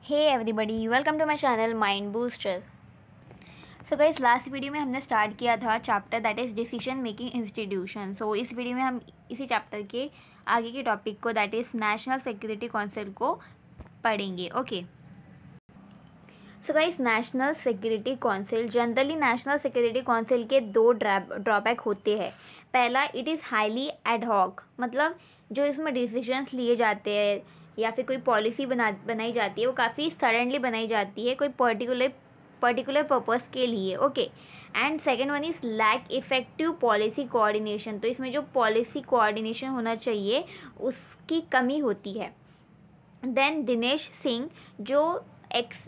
Hey everybody, welcome to my channel mind booster. So guys, last video में हमने start किया था chapter that is decision making institution. So इस video में हम इसी चैप्टर के आगे के टॉपिक को that is national security council को पढ़ेंगे। Okay, so guys, national security council generally national security council के दो ड्रॉबैक होते हैं। पहला, इट इज़ हाईली एडहॉक, मतलब जो इसमें डिसीजंस लिए जाते हैं या फिर कोई पॉलिसी बनाई जाती है वो काफ़ी सडनली बनाई जाती है कोई पर्टिकुलर पर्पस के लिए। Okay, and second one is lack effective policy coordination. तो इसमें जो पॉलिसी कोऑर्डिनेशन होना चाहिए उसकी कमी होती है। देन दिनेश सिंह, जो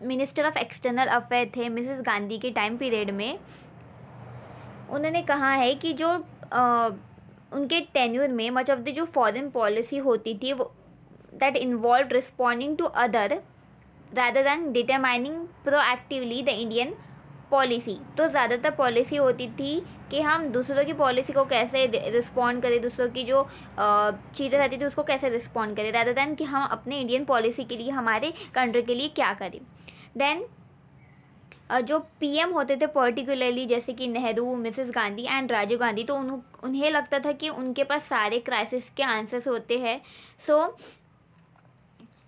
मिनिस्टर ऑफ एक्सटर्नल अफेयर थे मिसेस गांधी के टाइम पीरियड में, उन्होंने कहा है कि जो उनके टेन्यूर में मच ऑफ द जो फॉरेन पॉलिसी होती थी वो that involved responding to other rather than determining proactively the Indian policy। तो ज़्यादातर पॉलिसी होती थी कि हम दूसरों की पॉलिसी को कैसे रिस्पॉन्ड करें, दूसरों की जो चीज़ें रहती थी उसको कैसे रिस्पॉन्ड करें, rather than कि हम अपने इंडियन पॉलिसी के लिए हमारे कंट्री के लिए क्या करें। देन जो पीएम होते थे पर्टिकुलरली जैसे कि नेहरू, मिसेस गांधी एंड राजीव गांधी, तो उन्हें लगता था कि उनके पास सारे क्राइसिस के आंसर्स होते हैं।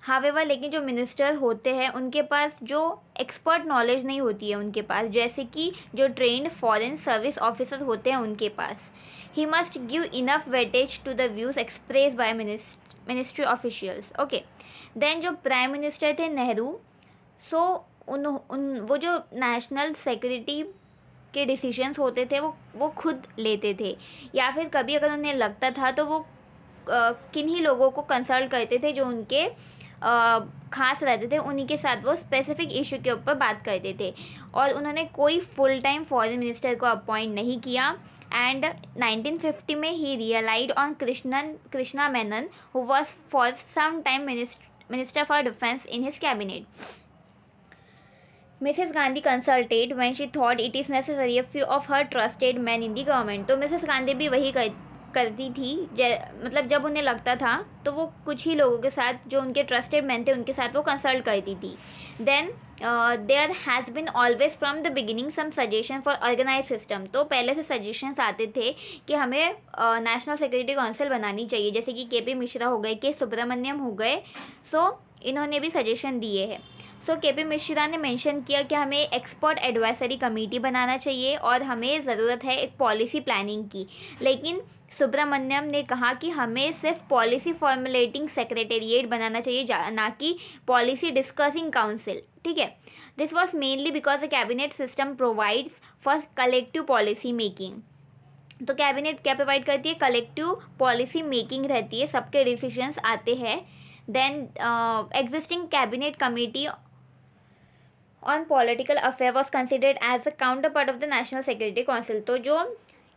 हावेवर लेकिन जो मिनिस्टर होते हैं उनके पास जो एक्सपर्ट नॉलेज नहीं होती है उनके पास, जैसे कि जो ट्रेंड फॉरेन सर्विस ऑफिसर होते हैं उनके पास। He must give enough weightage to the views express by ministry officials. Okay, then जो प्राइम मिनिस्टर थे नेहरू, वो जो नेशनल सिक्योरिटी के डिसीजंस होते थे वो खुद लेते थे, या फिर कभी अगर उन्हें लगता था तो वो किन्हीं लोगों को कंसल्ट करते थे जो उनके खास रहते थे, उन्हीं के साथ वो स्पेसिफिक इशू के ऊपर बात करते थे। और उन्होंने कोई फुल टाइम फॉरेन मिनिस्टर को अपॉइंट नहीं किया। एंड 1950 में ही relied on Krishna Menon who was for some time minister for defence in his cabinet. Mrs Gandhi consulted when she thought it is necessary a few of her trusted man in the government. तो Mrs Gandhi भी वही करती थी, मतलब जब उन्हें लगता था तो वो कुछ ही लोगों के साथ जो उनके ट्रस्टेड मैन थे उनके साथ वो कंसल्ट करती थी। Then there has been always from the beginning some suggestion for organise system. तो पहले से सजेशंस आते थे कि हमें नेशनल सिक्योरिटी काउंसिल बनानी चाहिए, जैसे कि के.पी. मिश्रा हो गए, के सुब्रमण्यम हो गए, इन्होंने भी सजेशन दिए हैं। के.पी. मिश्रा ने मेंशन किया कि हमें एक्सपर्ट एडवाइजरी कमेटी बनाना चाहिए और हमें ज़रूरत है एक पॉलिसी प्लानिंग की। लेकिन सुब्रमण्यम ने कहा कि हमें सिर्फ पॉलिसी फॉर्मुलेटिंग सेक्रेटेरिएट बनाना चाहिए, ना कि पॉलिसी डिस्कसिंग काउंसिल। ठीक है, this was mainly because the cabinet system provides for collective policy making. तो कैबिनेट क्या प्रोवाइड करती है? कलेक्टिव पॉलिसी मेकिंग रहती है, सबके डिसीजंस आते हैं। Then existing cabinet committee on political affair was considered as a counter part of the national security council. तो जो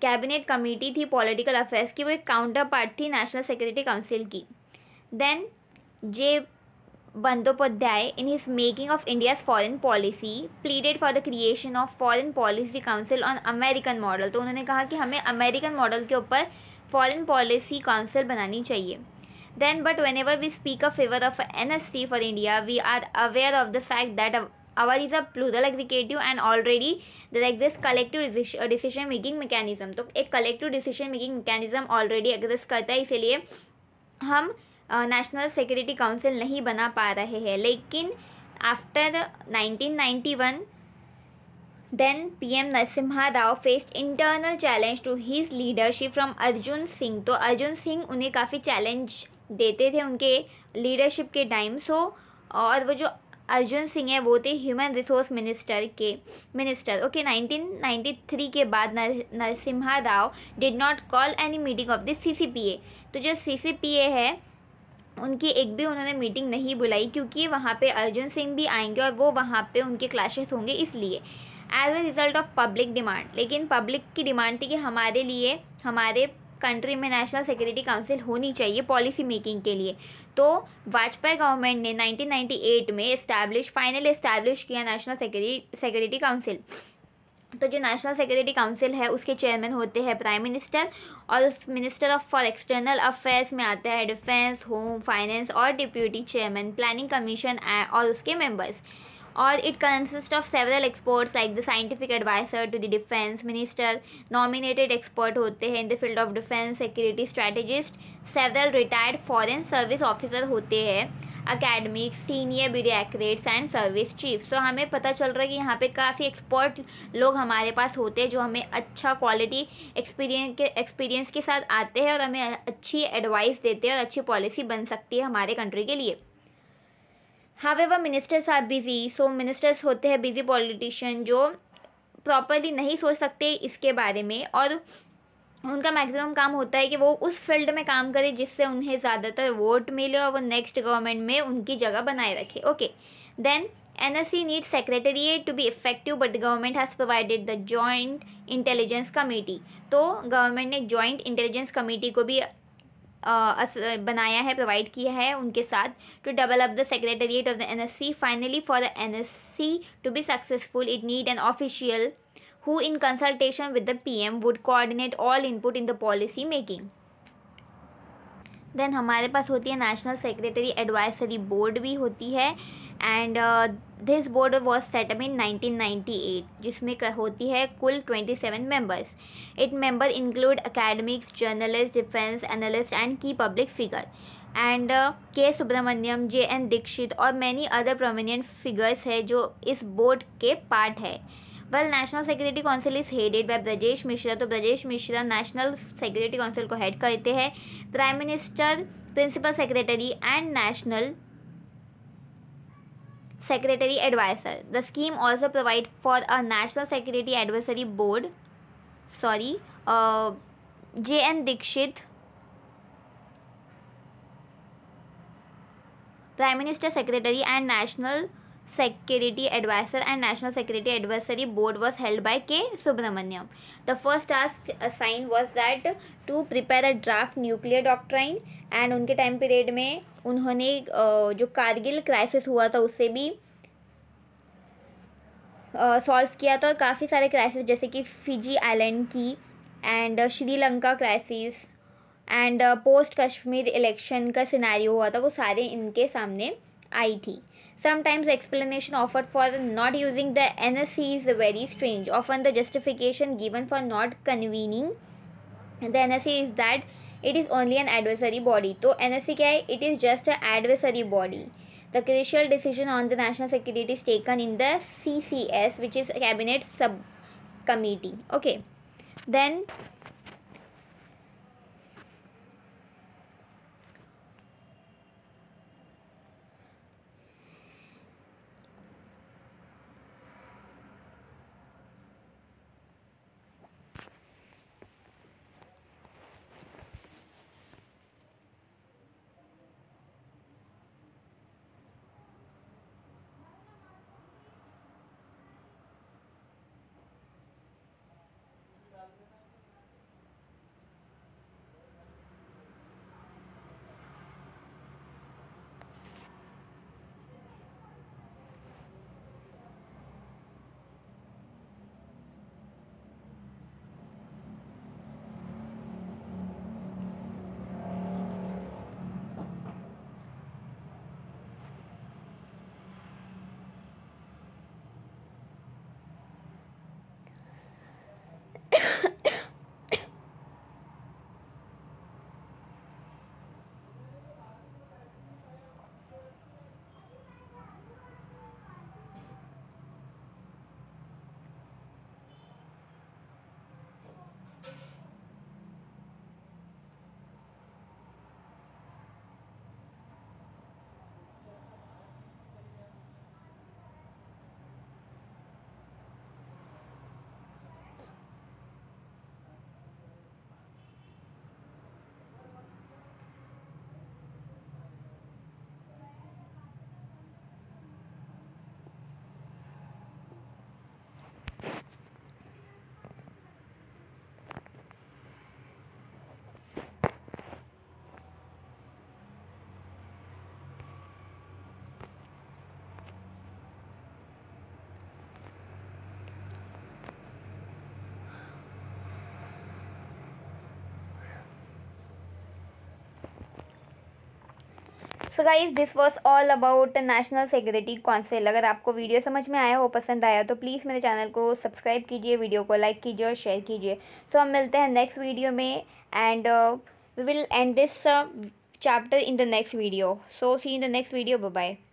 कैबिनेट कमेटी थी पॉलिटिकल अफेयर्स की वो एक काउंटर पार्ट थी नेशनल सिक्योरिटी काउंसिल की। Then J Bandopadhyay in his making of India's foreign policy pleaded for the creation of foreign policy council on American model. तो उन्होंने कहा कि हमें अमेरिकन मॉडल के ऊपर फॉरेन पॉलिसी काउंसिल बनानी चाहिए। Then, but whenever we speak of favor of NSC for India, we are aware of the fact that our is a plural executive and already there exists collective decision making mechanism। तो एक collective decision making mechanism already exist करता है, इसीलिए हम national security council नहीं बना पा रहे हैं। लेकिन after 1991 then PM Narasimha Rao faced internal challenge to his leadership from Arjun Singh. तो अर्जुन सिंह उन्हें काफ़ी चैलेंज देते थे उनके लीडरशिप के टाइम। और वो जो अर्जुन सिंह है वो थे ह्यूमन रिसोर्स मिनिस्टर। ओके, 1993 के बाद Narasimha Rao did not call any meeting of this CCPA। तो जो CCPA है उनकी एक भी उन्होंने मीटिंग नहीं बुलाई, क्योंकि वहाँ पे अर्जुन सिंह भी आएंगे और वो वहाँ पे उनके क्लैशेस होंगे, इसलिए as a result of public demand. लेकिन पब्लिक की डिमांड थी कि हमारे लिए हमारे कंट्री में नेशनल सिक्योरिटी काउंसिल होनी चाहिए पॉलिसी मेकिंग के लिए। तो वाजपेयी गवर्नमेंट ने 1998 में फाइनली इस्टेब्लिश किया नेशनल सिक्योरिटी काउंसिल। तो जो नेशनल सिक्योरिटी काउंसिल है उसके चेयरमैन होते हैं प्राइम मिनिस्टर, और उस minister of for external affairs में आता है डिफेंस, होम, फाइनेंस और डिप्यूटी चेयरमैन, प्लानिंग कमीशन और उसके मेंबर्स। और it consist of several experts like the scientific adviser to the defence minister, nominated expert होते हैं in the field of defence security strategist, several retired foreign service officer होते हैं, academic, senior bureaucrats and service chief. So हमें पता चल रहा है कि यहाँ पे काफ़ी एक्सपर्ट लोग हमारे पास होते हैं जो हमें अच्छा क्वालिटी एक्सपीरियंस के साथ आते हैं और हमें अच्छी एडवाइस देते हैं और अच्छी पॉलिसी बन सकती है हमारे कंट्री के लिए। However ministers are busy, so ministers होते हैं बिजी पॉलिटिशियन जो प्रॉपरली नहीं सोच सकते इसके बारे में, और उनका मैक्सिमम काम होता है कि वो उस फील्ड में काम करे जिससे उन्हें ज़्यादातर वोट मिले और वो नेक्स्ट गवर्नमेंट में उनकी जगह बनाए रखे। Okay, then NSC needs secretariat to be effective, but the government has provided the joint intelligence committee। तो गवर्नमेंट ने जॉइंट इंटेलिजेंस कमेटी को भी बनाया है, प्रोवाइड किया है उनके साथ, to develop the secretariat of the NSC। Finally for the NSC to be successful it need an official who in consultation with the PM would coordinate all input in the policy making। देन हमारे पास होती है national secretary advisory board भी होती है, and this board was set up in 1998, जिसमें होती है कुल 27 members. It member include academics, journalist, defence analyst and key public figure, and K Subrahmanyam, JN Dixit और मैनी अदर प्रोमिनेंट फिगर्स है जो इस बोर्ड के पार्ट है। Well, national security council is headed by Brajesh Mishra. तो Brajesh Mishra national security council को head करते हैं। Prime minister, principal secretary and national secretary adviser. The scheme also provide for a national security advisory board, JN Dixit, Prime Minister Secretary and National Security Advisor and National Security Advisory Board was held by K. Subramaniam. The first task assigned was that to prepare a draft nuclear doctrine, and उनके time period में उन्होंने जो Kargil crisis हुआ था उससे भी solve किया था, और काफ़ी सारे क्राइसिस जैसे कि फिजी आइलैंड की and Sri Lanka crisis and post Kashmir election का सिनेरियो हुआ था, वो सारे इनके सामने आई थी। Sometimes explanation offered for not using the NSC is very strange. Often the justification given for not convening the NSC is that it is only an advisory body. तो NSC क्या है? It is just a advisory body. The crucial decision on the national security is taken in the CCS, which is a cabinet subcommittee. Okay, then so guys this was all about national security council. अगर आपको video समझ में आया हो, पसंद आया, तो please मेरे चैनल को सब्सक्राइब कीजिए, वीडियो को लाइक कीजिए और शेयर कीजिए। सो हम मिलते हैं नेक्स्ट वीडियो में and we will end this chapter in the next video. So see you in the next video. Bye bye.